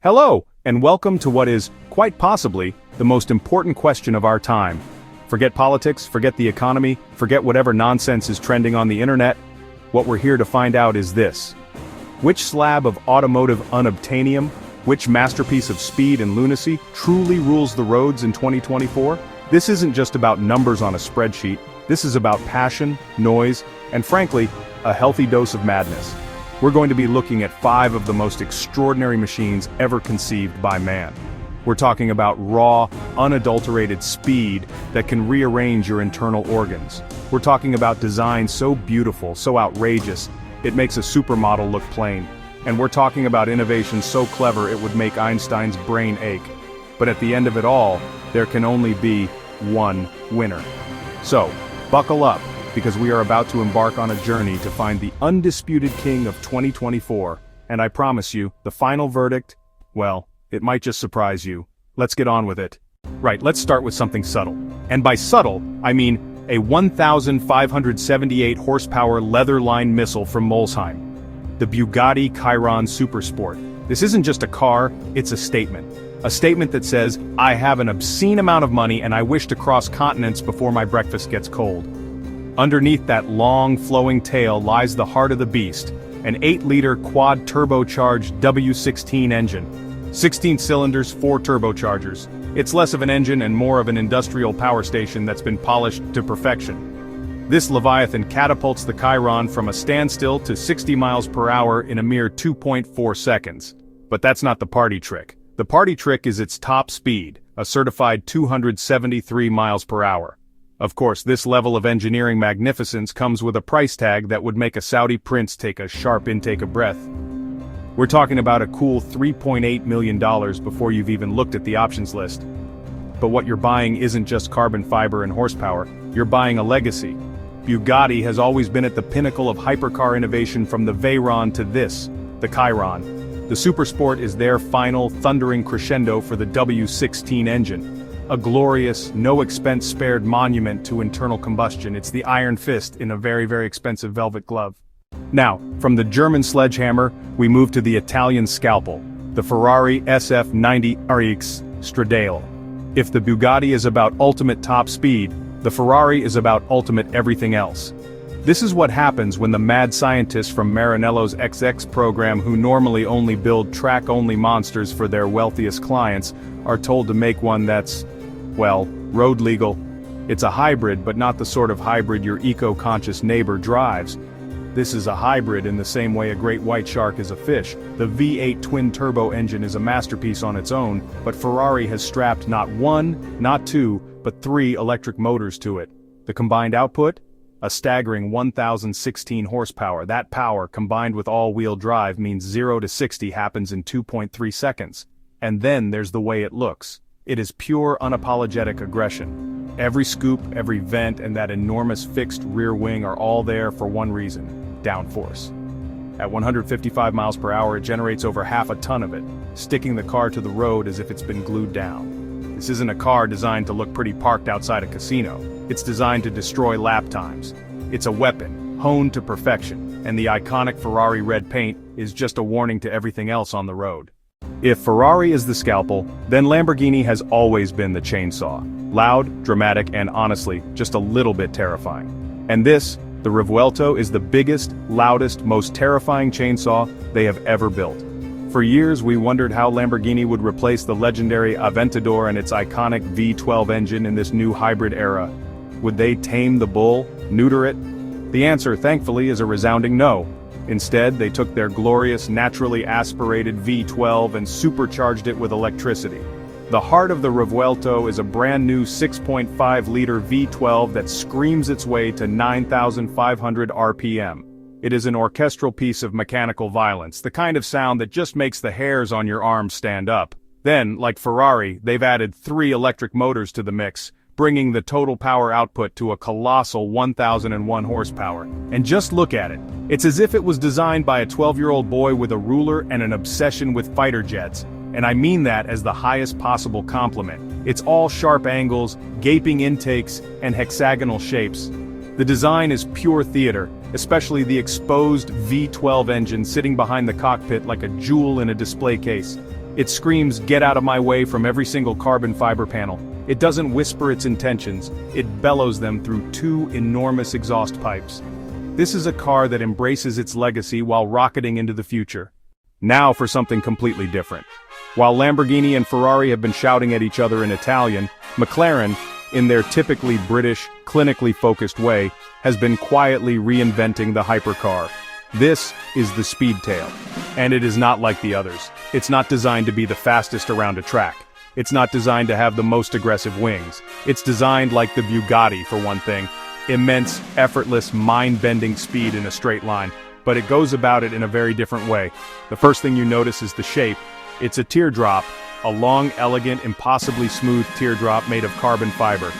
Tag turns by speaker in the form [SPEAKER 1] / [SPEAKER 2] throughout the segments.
[SPEAKER 1] Hello, and welcome to what is, quite possibly, the most important question of our time. Forget politics, forget the economy, forget whatever nonsense is trending on the internet. What we're here to find out is this. Which slab of automotive unobtainium, which masterpiece of speed and lunacy, truly rules the roads in 2024? This isn't just about numbers on a spreadsheet, this is about passion, noise, and frankly, a healthy dose of madness. We're going to be looking at 5 of the most extraordinary machines ever conceived by man. We're talking about raw, unadulterated speed that can rearrange your internal organs. We're talking about design so beautiful, so outrageous, it makes a supermodel look plain. And we're talking about innovation so clever it would make Einstein's brain ache. But at the end of it all, there can only be one winner. So, buckle up, because we are about to embark on a journey to find the undisputed king of 2024, and I promise you, the final verdict, well, it might just surprise you. Let's get on with it. Right, let's start with something subtle. And by subtle, I mean a 1,578 horsepower leather-lined missile from Molsheim. The Bugatti Chiron Supersport. This isn't just a car, it's a statement. A statement that says, I have an obscene amount of money and I wish to cross continents before my breakfast gets cold. Underneath that long, flowing tail lies the heart of the beast, an 8-liter quad-turbocharged W16 engine. 16 cylinders, 4 turbochargers. It's less of an engine and more of an industrial power station that's been polished to perfection. This Leviathan catapults the Chiron from a standstill to 60 miles per hour in a mere 2.4 seconds. But that's not the party trick. The party trick is its top speed, a certified 273 miles per hour. Of course, this level of engineering magnificence comes with a price tag that would make a Saudi prince take a sharp intake of breath. We're talking about a cool $3.8 million before you've even looked at the options list. But what you're buying isn't just carbon fiber and horsepower, you're buying a legacy. Bugatti has always been at the pinnacle of hypercar innovation, from the Veyron to this, the Chiron. The Supersport is their final, thundering crescendo for the W16 engine. A glorious, no-expense-spared monument to internal combustion. It's the iron fist in a very, very expensive velvet glove. Now, from the German sledgehammer, we move to the Italian scalpel, the Ferrari SF90 RX Stradale. If the Bugatti is about ultimate top speed, the Ferrari is about ultimate everything else. This is what happens when the mad scientists from Maranello's XX program, who normally only build track-only monsters for their wealthiest clients, are told to make one that's, well, road legal. It's a hybrid, but not the sort of hybrid your eco-conscious neighbor drives. This is a hybrid in the same way a great white shark is a fish. The V8 twin-turbo engine is a masterpiece on its own, but Ferrari has strapped not 1, not 2, but 3 electric motors to it. The combined output? A staggering 1,016 horsepower. That power, combined with all-wheel drive, means 0 to 60 happens in 2.3 seconds. And then there's the way it looks. It is pure, unapologetic aggression. Every scoop, every vent, and that enormous fixed rear wing are all there for one reason: downforce. At 155 miles per hour, it generates over half a ton of it, sticking the car to the road as if it's been glued down. This isn't a car designed to look pretty parked outside a casino. It's designed to destroy lap times. It's a weapon, honed to perfection, and the iconic Ferrari red paint is just a warning to everything else on the road. If Ferrari is the scalpel, then Lamborghini has always been the chainsaw. Loud, dramatic, and honestly, just a little bit terrifying. And this, the Revuelto, is the biggest, loudest, most terrifying chainsaw they have ever built. For years we wondered how Lamborghini would replace the legendary Aventador and its iconic V12 engine in this new hybrid era. Would they tame the bull, neuter it? The answer, thankfully, is a resounding no. Instead, they took their glorious, naturally aspirated V12 and supercharged it with electricity. The heart of the Revuelto is a brand new 6.5-liter V12 that screams its way to 9,500 RPM. It is an orchestral piece of mechanical violence, the kind of sound that just makes the hairs on your arms stand up. Then, like Ferrari, they've added 3 electric motors to the mix, bringing the total power output to a colossal 1,001 horsepower. And just look at it. It's as if it was designed by a 12-year-old boy with a ruler and an obsession with fighter jets. And I mean that as the highest possible compliment. It's all sharp angles, gaping intakes, and hexagonal shapes. The design is pure theater, especially the exposed V12 engine sitting behind the cockpit like a jewel in a display case. It screams, "Get out of my way," from every single carbon fiber panel. It doesn't whisper its intentions, it bellows them through two enormous exhaust pipes. This is a car that embraces its legacy while rocketing into the future. Now for something completely different. While Lamborghini and Ferrari have been shouting at each other in Italian, McLaren, in their typically British, clinically focused way, has been quietly reinventing the hypercar. This is the Speedtail. And it is not like the others. It's not designed to be the fastest around a track. It's not designed to have the most aggressive wings. It's designed like the Bugatti, for one thing. Immense, effortless, mind-bending speed in a straight line. But it goes about it in a very different way. The first thing you notice is the shape. It's a teardrop, a long, elegant, impossibly smooth teardrop made of carbon fiber.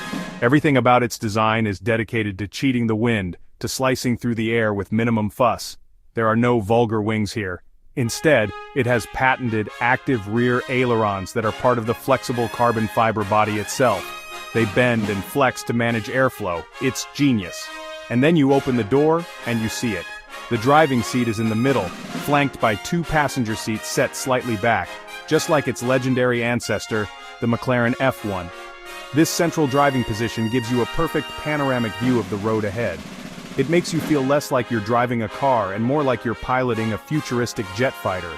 [SPEAKER 1] Everything about its design is dedicated to cheating the wind, to slicing through the air with minimum fuss. There are no vulgar wings here. Instead, it has patented active rear ailerons that are part of the flexible carbon fiber body itself. They bend and flex to manage airflow. It's genius. And then you open the door, and you see it. The driving seat is in the middle, flanked by two passenger seats set slightly back, just like its legendary ancestor, the McLaren F1. This central driving position gives you a perfect panoramic view of the road ahead. It makes you feel less like you're driving a car and more like you're piloting a futuristic jet fighter.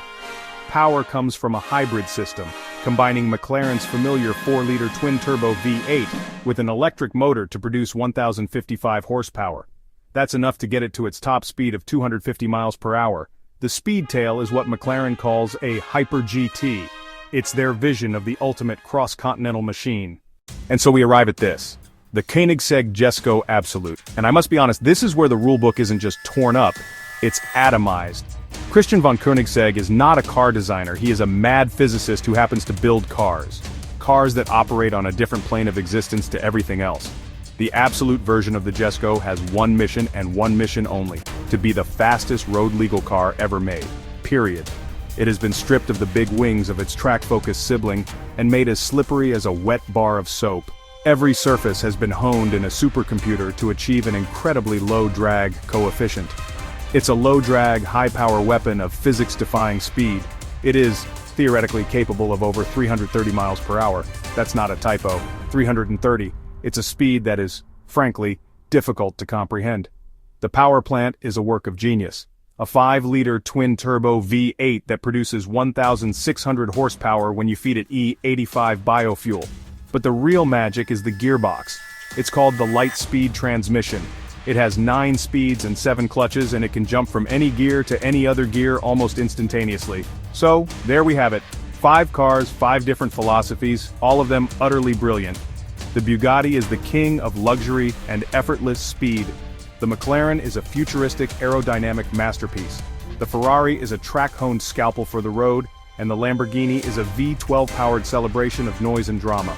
[SPEAKER 1] Power comes from a hybrid system, combining McLaren's familiar 4-liter twin-turbo V8 with an electric motor to produce 1,055 horsepower. That's enough to get it to its top speed of 250 miles per hour. The Speedtail is what McLaren calls a Hyper GT. It's their vision of the ultimate cross-continental machine. And so we arrive at this. The Koenigsegg Jesko Absolute. And I must be honest, this is where the rulebook isn't just torn up, it's atomized. Christian von Koenigsegg is not a car designer, he is a mad physicist who happens to build cars. Cars that operate on a different plane of existence to everything else. The Absolute version of the Jesko has one mission and one mission only, to be the fastest road-legal car ever made. Period. It has been stripped of the big wings of its track-focused sibling and made as slippery as a wet bar of soap. Every surface has been honed in a supercomputer to achieve an incredibly low drag coefficient. It's a low-drag, high-power weapon of physics-defying speed. It is theoretically capable of over 330 miles per hour. That's not a typo. 330. It's a speed that is, frankly, difficult to comprehend. The power plant is a work of genius. A 5-liter twin-turbo V8 that produces 1,600 horsepower when you feed it E85 biofuel. But the real magic is the gearbox. It's called the Lightspeed transmission. It has 9 speeds and 7 clutches, and it can jump from any gear to any other gear almost instantaneously. So, there we have it. 5 cars, 5 different philosophies, all of them utterly brilliant. The Bugatti is the king of luxury and effortless speed. The McLaren is a futuristic aerodynamic masterpiece. The Ferrari is a track-honed scalpel for the road, and the Lamborghini is a V12-powered celebration of noise and drama.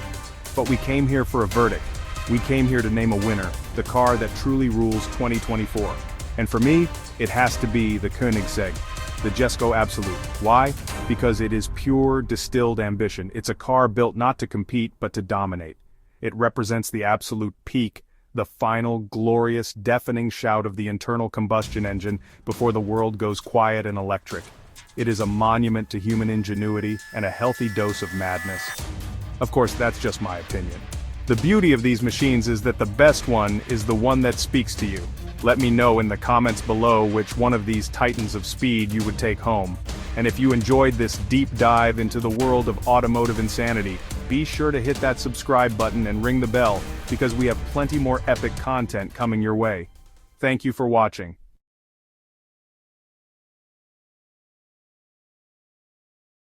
[SPEAKER 1] But we came here for a verdict. We came here to name a winner, the car that truly rules 2024. And for me, it has to be the Koenigsegg, the Jesko Absolute. Why? Because it is pure, distilled ambition. It's a car built not to compete, but to dominate. It represents the absolute peak, the final, glorious, deafening shout of the internal combustion engine before the world goes quiet and electric. It is a monument to human ingenuity and a healthy dose of madness. Of course, that's just my opinion. The beauty of these machines is that the best one is the one that speaks to you. Let me know in the comments below which one of these titans of speed you would take home. And if you enjoyed this deep dive into the world of automotive insanity, be sure to hit that subscribe button and ring the bell, because we have plenty more epic content coming your way. Thank you for watching.